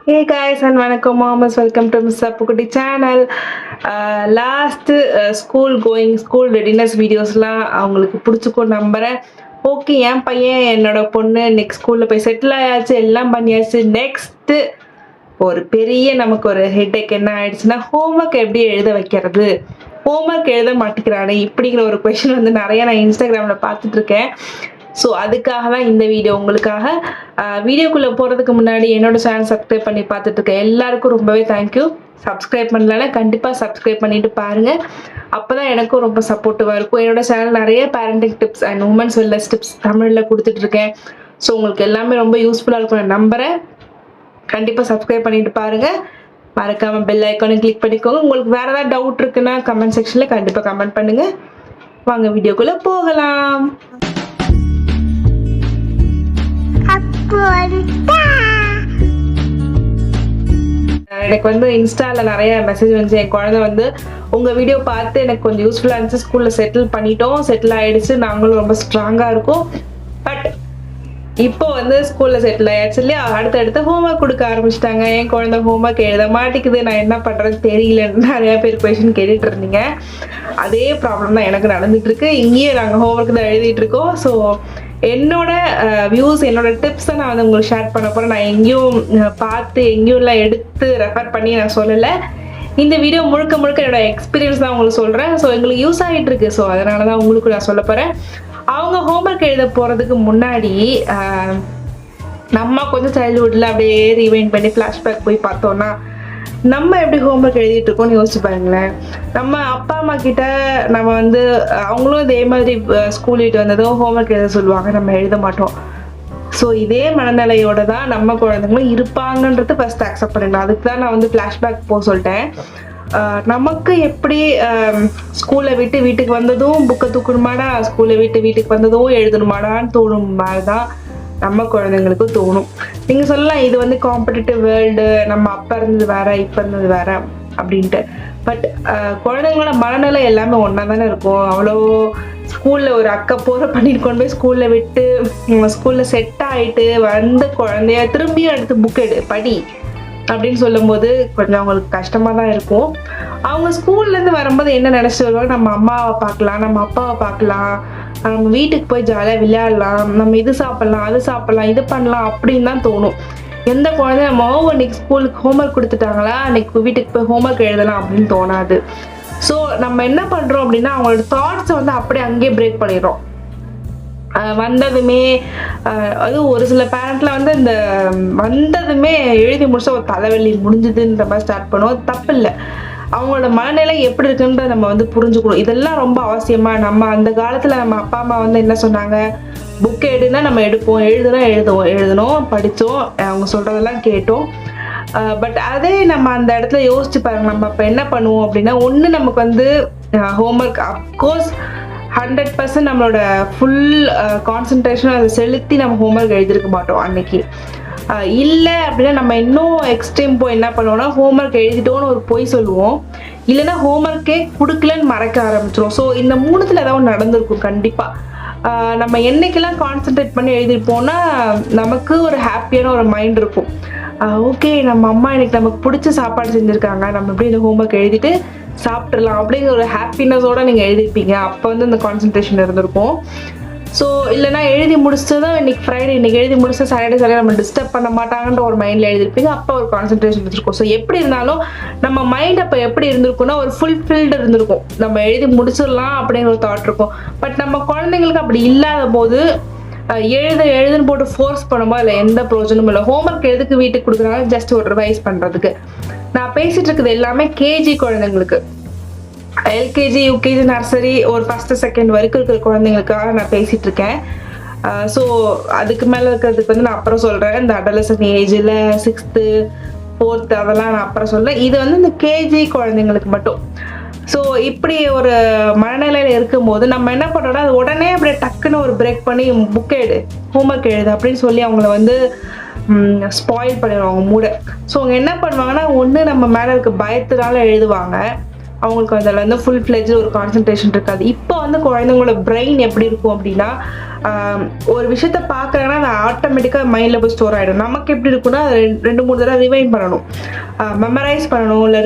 Hey guys and vanakam mommies, welcome to Mr Appukutty channel. Last school readiness videos எல்லாம் அவங்களுக்கு பிடிச்சிக்கும் நம்புறேன். Okay, என் பையன் என்னோட பொண்ணு நெக்ஸ்ட் ஸ்கூல்ல போய் செட்டில் ஆயாச்சு, எல்லாம் பண்ணியாச்சு. நெக்ஸ்ட் ஒரு பெரிய நமக்கு ஒரு ஹெட்டேக் என்ன ஆயிடுச்சுன்னா, ஹோம்ஒர்க் எப்படி எழுத வைக்கிறது, ஹோம்ஒர்க் எழுத மாட்டேங்கிறானே இப்படிங்கிற ஒரு கொஸ்டின் வந்து நிறைய நான் இன்ஸ்டாகிராம்ல பார்த்துட்டு இருக்கேன். ஸோ அதுக்காக தான் இந்த வீடியோ உங்களுக்காக. வீடியோக்குள்ளே போகிறதுக்கு முன்னாடி என்னோட சேனல் சப்ஸ்கிரைப் பண்ணி பார்த்துட்டு இருக்கேன் எல்லாருக்கும் ரொம்பவே தேங்க்யூ. சப்ஸ்கிரைப் பண்ணலன்னா கண்டிப்பாக சப்ஸ்கிரைப் பண்ணிட்டு பாருங்கள், அப்போ தான் எனக்கும் ரொம்ப சப்போர்ட்டிவாக இருக்கும். என்னோட சேனல் நிறைய parenting tips and women's wellness tips தமிழில் கொடுத்துட்ருக்கேன். ஸோ உங்களுக்கு எல்லாமே ரொம்ப யூஸ்ஃபுல்லாக இருக்கும் நான் நம்புகிறேன். கண்டிப்பாக சப்ஸ்கிரைப் பண்ணிட்டு பாருங்கள், மறக்காமல் பெல் ஐக்கானை கிளிக் பண்ணிக்கோங்க. உங்களுக்கு வேறு ஏதாவது டவுட் இருக்குன்னா கமெண்ட் செக்ஷனில் கண்டிப்பாக கமெண்ட் பண்ணுங்கள். வாங்க வீடியோக்குள்ளே போகலாம். எனக்கு வந்து இன்ஸ்டால நிறைய மெசேஜ் வந்துச்சு. என் குழந்தை வந்து உங்க வீடியோ பார்த்து எனக்கு கொஞ்சம் யூஸ்ஃபுல்லா இருந்துச்சு, ஸ்கூல்ல செட்டில் ஆயிடுச்சு, நாங்களும் ரொம்ப ஸ்ட்ராங்கா இருக்கோம். பட் இப்போ வந்து ஸ்கூல்ல செட்டில் ஆயாச்சு இல்லையா, அடுத்தடுத்து ஹோம்ஒர்க் கொடுக்க ஆரம்பிச்சிட்டாங்க. என் குழந்தை ஹோம்ஒர்க் எழுத மாட்டேங்குது, நான் என்ன பண்றது தெரியலன்னு நிறைய பேர் கொஸ்டின் கேட்டுட்டு இருந்தீங்க. அதே ப்ராப்ளம் தான் எனக்கு நடந்துட்டு இருக்கு. இங்கேயே நாங்கள் ஹோம்ஒர்க் தான் எழுதிட்டு இருக்கோம். ஸோ என்னோட வியூஸ், என்னோட டிப்ஸை நான் வந்து உங்களுக்கு ஷேர் பண்ண போகிறேன். நான் எங்கேயும் பார்த்து எங்கேயும் எடுத்து ரெஃபர் பண்ணி நான் சொல்லலை. இந்த வீடியோ முழுக்க என்னோட எக்ஸ்பீரியன்ஸ் தான் உங்களுக்கு சொல்கிறேன். ஸோ எங்களுக்கு யூஸ் ஆகிட்டு இருக்கு. ஸோ அதனால தான் உங்களுக்கு நான் சொல்ல போகிறேன். அவங்க ஹோம்ஒர்க் எழுத போகிறதுக்கு முன்னாடி நம்ம கொஞ்சம் சைல்ட்ஹுட்டில் அப்படியே ரீவைண்ட் பண்ணி ஃப்ளாஷ்பேக் போய் பார்த்தோன்னா நம்ம எப்படி ஹோம்ஒர்க் எழுதிட்டு இருக்கோம்னு யோசிச்சு பாருங்களேன். நம்ம அப்பா அம்மா கிட்ட நம்ம வந்து அவங்களும் இதே மாதிரி ஸ்கூல் விட்டு வந்ததும் ஹோம்ஒர்க் எழுத சொல்லுவாங்க, நம்ம எழுத மாட்டோம். ஸோ இதே மனநிலையோட தான் நம்ம குழந்தைங்களும் இருப்பாங்கன்றது ஃபர்ஸ்ட் அக்செப்ட் பண்ணிடலாம். அதுக்கு தான் நான் வந்து ஃப்ளாஷ்பேக் போக சொல்லிட்டேன். நமக்கு எப்படி ஸ்கூலை விட்டு வீட்டுக்கு வந்ததும் புக்கை தூக்கணுமாடா, ஸ்கூலை விட்டு வீட்டுக்கு வந்ததும் எழுதணுமாடான்னு தோணும் மாதிரி தான் நம்ம குழந்தைங்களுக்கும் தோணும். நீங்க சொல்லலாம் இது வந்து காம்படிட்டிவ் வேர்ல்டு, நம்ம அப்பா இருந்தது வேற இப்ப இருந்தது வேற அப்படின்ட்டு. பட் குழந்தைங்களோட மனநிலை எல்லாமே ஒன்னா தானே இருக்கும். அவ்வளோ ஸ்கூல்ல ஒரு அக்கா போற பண்ணிட்டு கொண்டு போய் ஸ்கூல்ல விட்டு ஸ்கூல்ல செட் ஆயிட்டு வந்த குழந்தைய திரும்பியும் எடுத்து புக் எடு படி அப்படின்னு சொல்லும் போது கொஞ்சம் அவங்களுக்கு கஷ்டமா தான் இருக்கும். அவங்க ஸ்கூல்ல இருந்து வரும்போது என்ன நினைச்சு வருவாங்க, நம்ம அம்மாவை பார்க்கலாம், நம்ம அப்பாவை பார்க்கலாம், நம்ம வீட்டுக்கு போய் ஜாலியாக விளையாடலாம், நம்ம இது சாப்பிடலாம், அது சாப்பிடலாம், இது பண்ணலாம் அப்படின்னு தான் தோணும். எந்த குழந்தை நம்ம இன்னைக்கு ஸ்கூலுக்கு ஹோம்ஒர்க் கொடுத்துட்டாங்களா, அன்னைக்கு வீட்டுக்கு போய் ஹோம்ஒர்க் எழுதலாம் அப்படின்னு தோணாது. ஸோ நம்ம என்ன பண்றோம் அப்படின்னா அவங்களோட தாட்ஸை வந்து அப்படியே அங்கேயே பிரேக் பண்ணிடுறோம். வந்ததுமே அதுவும் ஒரு சில பேரண்ட்ல வந்து இந்த வந்ததுமே எழுதி முடிச்சா ஒரு தலைவலி முடிஞ்சதுன்ற மாதிரி ஸ்டார்ட் பண்ணுவோம். தப்பு இல்லை, அவங்களோட மனநிலை எப்படி இருக்குன்றத நம்ம வந்து புரிஞ்சுக்கணும். இதெல்லாம் ரொம்ப அவசியமா. நம்ம அந்த காலத்துல நம்ம அப்பா அம்மா வந்து என்ன சொன்னாங்க, புக் எடுனா நம்ம எடுப்போம், எழுதணும், படித்தோம், அவங்க சொல்றதெல்லாம் கேட்டோம். பட் அதே நம்ம அந்த இடத்துல யோசிச்சு பாருங்க, நம்ம இப்போ என்ன பண்ணுவோம் அப்படின்னா, ஒன்று நமக்கு வந்து ஹோம்ஒர்க் அப்கோர்ஸ் 100% நம்மளோட ஃபுல் கான்சன்ட்ரேஷன் அதை செலுத்தி நம்ம ஹோம்ஒர்க் எழுதிருக்க மாட்டோம் அன்னைக்கு. இல்லை அப்படின்னா நம்ம இன்னும் எக்ஸ்ட்ரீம் போய் என்ன பண்ணுவோம்னா ஹோம்ஒர்க் எழுதிட்டோன்னு ஒரு பொய் சொல்லுவோம், இல்லைன்னா ஹோம்ஒர்க்கே கொடுக்கலன்னு மறைக்க ஆரம்பிச்சிடும். ஸோ இந்த மூணுத்துல ஏதாவது நடந்திருக்கும் கண்டிப்பாக. நம்ம என்னைக்கெல்லாம் கான்சென்ட்ரேட் பண்ணி எழுதிருப்போம்னா நமக்கு ஒரு ஹாப்பியான ஒரு மைண்ட் இருக்கும். ஓகே, நம்ம அம்மா இன்னைக்கு நமக்கு பிடிச்ச சாப்பாடு செஞ்சுருக்காங்க, நம்ம எப்படி இந்த ஹோம்ஒர்க் எழுதிட்டு சாப்பிட்றலாம் அப்படிங்கிற ஒரு ஹாப்பினஸோட நீங்கள் எழுதிருப்பீங்க. அப்போ வந்து இந்த கான்சன்ட்ரேஷன் இருந்திருக்கும். ஸோ இல்லைனா எழுதி முடிச்சதும் இன்னைக்கு ஃப்ரைடே, இன்னைக்கு எழுதி முடிச்ச சாட்டர்டே நம்ம டிஸ்டர்ப் பண்ண மாட்டாங்கன்ற ஒரு மைண்டில் எழுதிருப்பீங்க. அப்போ ஒரு கான்சன்ட்ரேஷன் இருந்திருக்கும். ஸோ எப்படி இருந்தாலும் நம்ம மைண்ட் அப்போ எப்படி இருந்திருக்கும்னா ஒரு ஃபுல்ஃபில்டு இருந்திருக்கும், நம்ம எழுதி முடிச்சிடலாம் அப்படிங்கிற ஒரு தாட் இருக்கும். பட் நம்ம குழந்தைங்களுக்கு அப்படி இல்லாத போது எழுதுன்னு போட்டு ஃபோர்ஸ் பண்ணும்போது அதில் எந்த பிரயோஜனமும் இல்லை. ஹோம்ஒர்க் எதுக்கு வீட்டுக்கு கொடுக்குறாங்க, ஜஸ்ட் ஒரு ரிவைஸ் பண்ணுறதுக்கு. நான் பேசிட்டு இருக்குது எல்லாமே கேஜி குழந்தைங்களுக்கு, எல்கேஜி யூகேஜி நர்சரி ஒரு ஃபர்ஸ்ட் செகண்ட் வரைக்கும் இருக்கிற குழந்தைங்களுக்காக நான் பேசிட்டு இருக்கேன். ஸோ அதுக்கு மேலே இருக்கிறதுக்கு வந்து நான் அப்புறம் சொல்கிறேன். இந்த அடலசன் ஏஜில் 6th 4th அதெல்லாம் நான் அப்புறம் சொல்கிறேன். இது வந்து இந்த கேஜி குழந்தைங்களுக்கு மட்டும். ஸோ இப்படி ஒரு மனநிலையில் இருக்கும்போது நம்ம என்ன பண்ணுறோம்னா அது உடனே அப்படியே டக்குன்னு ஒரு பிரேக் பண்ணி புக் எடு, ஹோம்ஒர்க் எழுது அப்படின்னு சொல்லி அவங்கள வந்து ஸ்பாயில் பண்ணிடுவாங்க மூட. ஸோ அவங்க என்ன பண்ணுவாங்கன்னா ஒன்று நம்ம மேலே இருக்க பயத்தினால எழுதுவாங்க, அவங்களுக்கு அதில் வந்து ஃபுல் ஃப்ளெஜ் ஒரு கான்சன்ட்ரேஷன் இருக்காது. இப்போ வந்து குழந்தைங்களோட பிரெயின் எப்படி இருக்கும் அப்படின்னா ஒரு விஷயத்த பார்க்குறாங்கன்னா அது ஆட்டோமேட்டிக்காக மைண்டில் போய் ஸ்டோர் ஆகிடும். நமக்கு எப்படி இருக்குன்னா அது 2-3 தடவை ரிவைண்ட் பண்ணணும், மெமரைஸ் பண்ணணும், இல்லை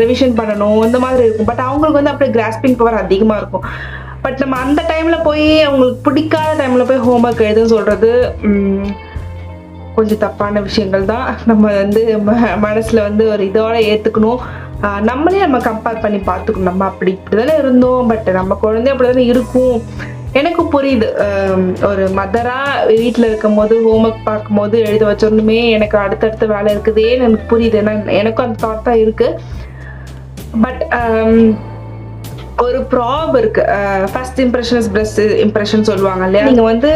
ரிவிஷன் பண்ணணும், இந்த மாதிரி இருக்கும். பட் அவங்களுக்கு வந்து அப்படியே கிராஸ்பிங் பவர் அதிகமாக இருக்கும். பட் நம்ம அந்த டைமில் போய் அவங்களுக்கு பிடிக்காத டைமில் போய் ஹோம்ஒர்க் எழுதுன்னு சொல்கிறது கொஞ்சம் தப்பான விஷயங்கள் தான். நம்ம வந்து மனசில் வந்து ஒரு இதோட ஏற்றுக்கணும். நம்மளே நம்ம கம்பேர் பண்ணி பார்த்துக்கணும். நம்ம இப்படி தானே இருந்தோம், பட் நம்ம குழந்தை அப்படி தானே இருக்கும். எனக்கு புரியுது, ஒரு மதராக வீட்டில் இருக்கும் போது ஹோம்ஒர்க் பார்க்கும்போது எழுத வச்சோன்னுமே எனக்கு அடுத்தடுத்த வேலை இருக்குதேன்னு எனக்கு புரியுது. ஏன்னா எனக்கும் அந்த தாட் தான் இருக்குது. பட் ஒரு ப்ராப் இருக்கு, first impression is best impression சொல்லுவாங்க இல்லையா. நீங்கள் வந்து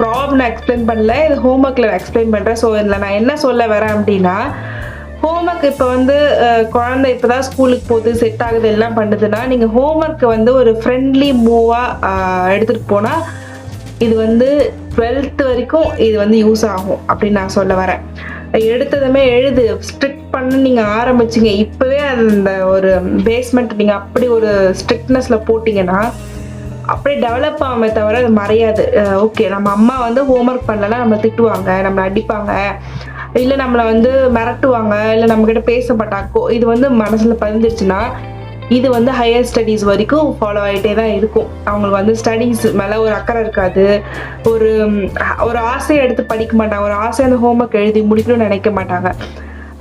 ப்ராப் நான் எக்ஸ்பிளைன் பண்ணல, இது ஹோம்ஒர்க்கில் நான் எக்ஸ்பிளைன் பண்ணுறேன். ஸோ இதில் நான் என்ன சொல்ல வரேன் அப்படின்னா, ஹோம்ஒர்க் இப்போ வந்து குழந்தை இப்போ தான் ஸ்கூலுக்கு போகுது, செட் ஆகுது, எல்லாம் பண்ணுதுன்னா நீங்கள் ஹோம்ஒர்க்கை வந்து ஒரு ஃப்ரெண்ட்லி மூவாக எடுத்துகிட்டு போனால் இது வந்து 12th வரைக்கும் இது வந்து யூஸ் ஆகும் அப்படின்னு நான் சொல்ல வரேன். எடுத்ததுமே எழுது ஸ்ட்ரிக்ட் பண்ண நீங்கள் ஆரம்பிச்சிங்க, இப்போவே அந்த ஒரு பேஸ்மெண்ட் நீங்கள் அப்படி ஒரு ஸ்ட்ரிக்ட்னஸில் போட்டிங்கன்னா அப்படியே டெவலப் ஆகாம தவிர அது மறையாது. ஓகே, நம்ம அம்மா வந்து ஹோம்ஒர்க் பண்ணலன்னா நம்ம திட்டுவாங்க, நம்மளை அடிப்பாங்க, இல்லை நம்மளை வந்து மிரட்டுவாங்க, இல்லை நம்மக்கிட்ட பேச மாட்டாங்க. இது வந்து மனசில் பதிஞ்சிருச்சுன்னா இது வந்து ஹையர் ஸ்டடீஸ் வரைக்கும் ஃபாலோ ஆகிட்டே தான் இருக்கும். அவங்களுக்கு வந்து ஸ்டடீஸ் மேலே ஒரு அக்கறை இருக்காது, ஒரு ஆசையை எடுத்து படிக்க மாட்டாங்க, ஒரு ஆசை அந்த ஹோம்ஒர்க் எழுதி முடிக்கணும்னு நினைக்க மாட்டாங்க.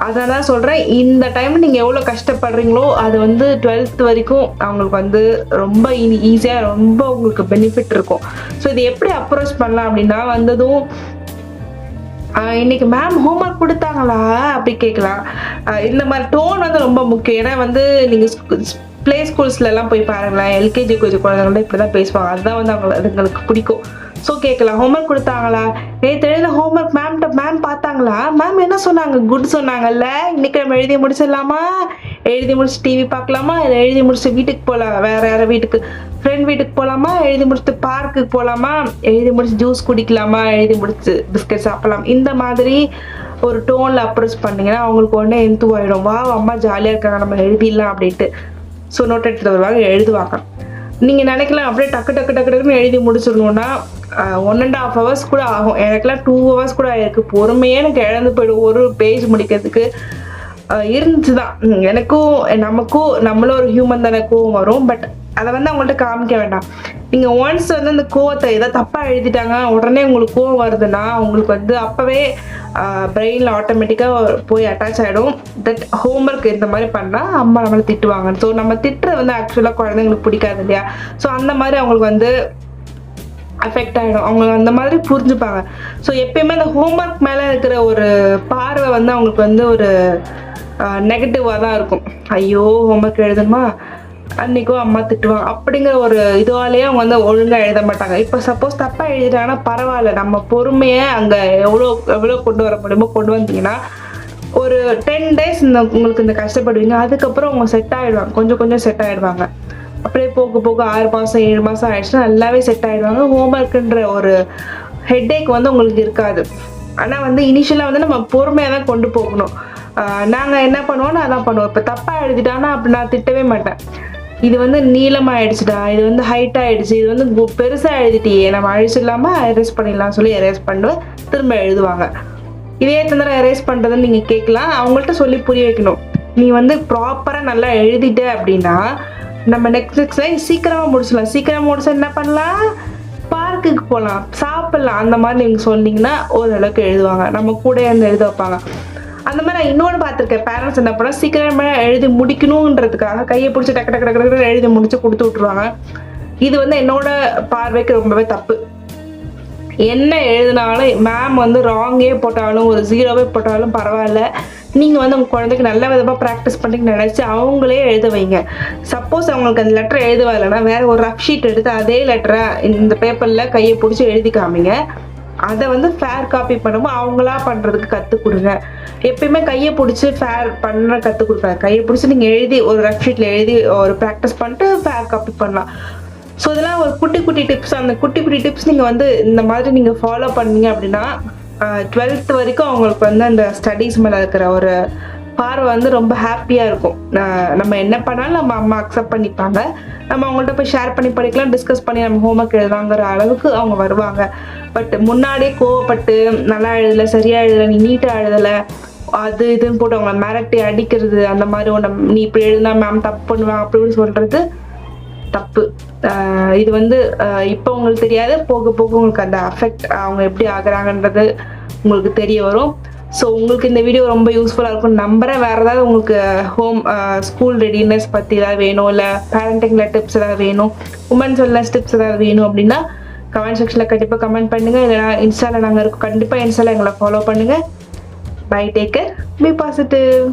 அதனால் சொல்கிறேன், இந்த டைம் நீங்கள் எவ்வளோ கஷ்டப்படுறீங்களோ அது வந்து 12th வரைக்கும் அவங்களுக்கு வந்து ரொம்ப ஈஸியாக ரொம்ப உங்களுக்கு பெனிஃபிட் இருக்கும். ஸோ இது எப்படி அப்ரோச் பண்ணலாம் அப்படின்னா, வந்ததும் இன்னைக்கு மேம் ஹோம்ஒர்க் கொடுத்தாங்களா அப்படி கேட்கலாம். இந்த மாதிரி டோன் வந்து ரொம்ப முக்கியம். ஏன்னா வந்து நீங்கள் ப்ளே ஸ்கூல்ஸ்லாம் போய் பாருங்களேன், எல்கேஜி குழந்தைங்கள இப்படி தான் பேசுவாங்க. அதுதான் வந்து அதுங்களுக்கு பிடிக்கும். ஸோ கேட்கலாம், ஹோம்ஒர்க் கொடுத்தாங்களா, நேற்று எழுத ஹோம்ஒர்க் மேம் பார்த்தாங்களா, மேம் என்ன சொன்னாங்க, குட் சொன்னாங்கல்ல, இன்னைக்கு நம்ம எழுதி முடிச்சிடலாமா, எழுதி முடிச்சு டிவி பார்க்கலாமா, இல்லை எழுதி முடிச்சு வீட்டுக்கு போகலாம், வேற யார வீட்டுக்கு, ஃப்ரெண்ட் வீட்டுக்கு போகலாமா, எழுதி முடிச்சு பார்க்குக்கு போகலாமா, எழுதி முடிச்சு ஜூஸ் குடிக்கலாமா, எழுதி முடிச்சு பிஸ்கட் சாப்பிடலாம். இந்த மாதிரி ஒரு டோனில் அப்ரோச் பண்ணிங்கன்னா அவங்களுக்கு உடனே எந்துவாயிடும், வா அம்மா ஜாலியாக இருக்காங்க, நம்ம எழுதிடலாம் அப்படின்ட்டு. ஸோ நோட் எடுத்துகிட்டு வருவாங்க, எழுதுவாங்க. நீங்கள் நினைக்கலாம் அப்படியே டக்குன்னு எழுதி முடிச்சிடணுன்னா 1.5 hours கூட ஆகும். எனக்குலாம் 2 hours கூட ஆயிருக்கு. பொறுமையாக எனக்கு இழந்து போய்டும் ஒரு பேஜ் முடிக்கிறதுக்கு. இருந்துச்சு தான் எனக்கும். நம்மளும் ஒரு ஹியூமன் தானே, கோவம் வரும். பட் அதை வந்து அவங்கள்ட்ட காமிக்க வேண்டாம். நீங்கள் ஒன்ஸ் வந்து அந்த கோவத்தை ஏதாவது தப்பாக எழுதிட்டாங்க உடனே உங்களுக்கு கோவம் வருதுன்னா உங்களுக்கு வந்து அப்போவே பிரெயினில் ஆட்டோமேட்டிக்காக போய் அட்டாச் ஆகிடும். தட் ஹோம்ஒர்க் இந்த மாதிரி பண்ணால் அம்மா நம்மளை திட்டுவாங்க. ஸோ நம்ம திட்டுறது வந்து ஆக்சுவலாக குழந்தைங்களுக்கு பிடிக்காது இல்லையா. ஸோ அந்த மாதிரி அவங்களுக்கு வந்து அஃபெக்ட் ஆகிடும். அவங்க அந்த மாதிரி புரிஞ்சுப்பாங்க. ஸோ எப்பயுமே அந்த ஹோம்ஒர்க் மேலே இருக்கிற ஒரு பார்வை வந்து அவங்களுக்கு வந்து ஒரு நெகட்டிவாக தான் இருக்கும். ஐயோ ஹோம்ஒர்க் எழுதணுமா, அன்றைக்கும் அம்மா திட்டுவாங்க அப்படிங்கிற ஒரு இதுவாலேயே அவங்க வந்து ஒழுங்காக எழுத மாட்டாங்க. இப்போ சப்போஸ் தப்பாக எழுதிட்டாங்கன்னா பரவாயில்ல, நம்ம பொறுமையை அங்கே எவ்வளோ கொண்டு வர முடியுமோ கொண்டு வந்தீங்கன்னா ஒரு 10 days உங்களுக்கு இந்த கஷ்டப்படுவீங்க. அதுக்கப்புறம் அவங்க செட் ஆகிடுவாங்க, கொஞ்சம் செட் ஆகிடுவாங்க. அப்படியே போக 6 மாதம் 7 மாதம் ஆயிடுச்சுன்னா நல்லாவே செட் ஆகிடுவாங்க. ஹோம்ஒர்க்குன்ற ஒரு ஹெட்டேக் வந்து உங்களுக்கு இருக்காது. ஆனால் வந்து இனிஷியலாக வந்து நம்ம பொறுமையாக தான் கொண்டு போகணும். நாங்கள் என்ன பண்ணுவோம்னா அதான் பண்ணுவோம். இப்போ தப்பாக எழுதிட்டானா அப்படி நான் திட்டவே மாட்டேன். இது வந்து நீளமாக ஆயிடுச்சுடா, இது வந்து ஹைட்டாக ஆயிடுச்சு, இது வந்து பெருசாக எழுதிட்டியே, நம்ம அழிச்சிடலாமா, எரேஸ் பண்ணிடலாம் சொல்லி எரேஸ் பண்ணுவேன். திரும்ப எழுதுவாங்க. இதே தந்திரம் எரேஸ் பண்ணுறதுன்னு நீங்கள் கேட்கலாம். அவங்கள்ட்ட சொல்லி புரிய வைக்கணும். நீ வந்து ப்ராப்பராக நல்லா எழுதிட்ட அப்படின்னா நம்ம நெக்ஸ்ட் சீக்கிரமாக முடிச்சிடலாம். சீக்கிரமாக முடிச்சா என்ன பண்ணலாம், பார்க்குக்கு போகலாம், சாப்பிட்லாம். அந்த மாதிரி நீங்கள் சொன்னீங்கன்னா ஓரளவுக்கு எழுதுவாங்க. நம்ம கூட இருந்து எழுத வைப்பாங்க. அந்த மாதிரி நான் இன்னொன்று பார்த்துருக்கேன். பேரண்ட்ஸ் என்ன பண்ணால் சீக்கிரமாக எழுதி முடிக்கணுன்றதுக்காக கையை பிடிச்சி டக்கு எழுதி முடிச்சு கொடுத்து விட்ருவாங்க. இது வந்து என்னோட பார்வைக்கு ரொம்பவே தப்பு. என்ன எழுதினாலும் மேம் வந்து ராங்கே போட்டாலும் ஒரு 0வே போட்டாலும் பரவாயில்ல, நீங்கள் வந்து உங்கள் குழந்தைக்கு நல்ல விதமாக ப்ராக்டிஸ் பண்ணிட்டு நினச்சி அவங்களே எழுத வைங்க. சப்போஸ் அவங்களுக்கு அந்த லெட்டர் எழுதுவா இல்லைன்னா வேறு ஒரு ரஃப் ஷீட் எடுத்து அதே லெட்டரை இந்த பேப்பரில் கையை பிடிச்சி எழுதி காமிங்க. அதை வந்து ஃபேர் காப்பி பண்ணும்போது அவங்களா பண்ணுறதுக்கு கற்றுக் கொடுங்க. எப்பயுமே கையை பிடிச்சி ஃபேர் பண்ண கற்றுக் கொடுப்பாங்க. கையை பிடிச்சி நீங்கள் எழுதி ஒரு ரஃப் ஷீட்டில் எழுதி ஒரு ப்ராக்டிஸ் பண்ணிட்டு ஃபேர் காப்பி பண்ணலாம். ஸோ இதெல்லாம் ஒரு குட்டி டிப்ஸ். அந்த குட்டி டிப்ஸ் நீங்கள் வந்து இந்த மாதிரி நீங்கள் ஃபாலோ பண்ணீங்க அப்படின்னா 12th வரைக்கும் அவங்களுக்கு வந்து அந்த ஸ்டடீஸ் மேலே இருக்கிற ஒரு பார்வை வந்து ரொம்ப ஹாப்பியாக இருக்கும். நம்ம என்ன பண்ணாலும் நம்ம அம்மா அக்செப்ட் பண்ணிப்பாங்க. நம்ம அவங்கள்ட்ட போய் ஷேர் பண்ணி படிக்கலாம், டிஸ்கஸ் பண்ணி நம்ம ஹோம்ஒர்க் எழுதாங்கிற அளவுக்கு அவங்க வருவாங்க. பட் முன்னாடியே கோவப்பட்டு நல்லா எழுதலை, சரியாக எழுதலை, நீ நீட்டாக எழுதலை, அது இதுன்னு போட்டு அவங்கள மிரட்டி அடிக்கிறது, அந்த மாதிரி ஒன்று நீ இப்படி எழுதினா மேம் தப்பு பண்ணுவாங்க அப்படின்னு சொல்கிறது தப்பு. இது வந்து இப்போ உங்களுக்கு தெரியாது, போக போக உங்களுக்கு அந்த அஃபெக்ட் அவங்க எப்படி ஆகுறாங்கன்றது உங்களுக்கு தெரிய வரும். ஸோ உங்களுக்கு இந்த வீடியோ ரொம்ப யூஸ்ஃபுல்லாக இருக்கும் நம்புறேன். வேறு ஏதாவது உங்களுக்கு ஸ்கூல் ரெடினஸ் பற்றி ஏதாவது வேணும், இல்லை பேரண்டிங்கில் டிப்ஸ் ஏதாவது வேணும், உமன்ஸ் வெல்னஸ் டிப்ஸ் ஏதாவது வேணும் அப்படின்னா கமெண்ட் செக்ஷனில் கண்டிப்பாக கமெண்ட் பண்ணுங்கள். இல்லைனா இன்ஸ்டாவில் நாங்கள் இருக்கோம், கண்டிப்பாக இன்ஸ்டாவில் எங்களை ஃபாலோ பண்ணுங்கள். Bye, take care, be positive.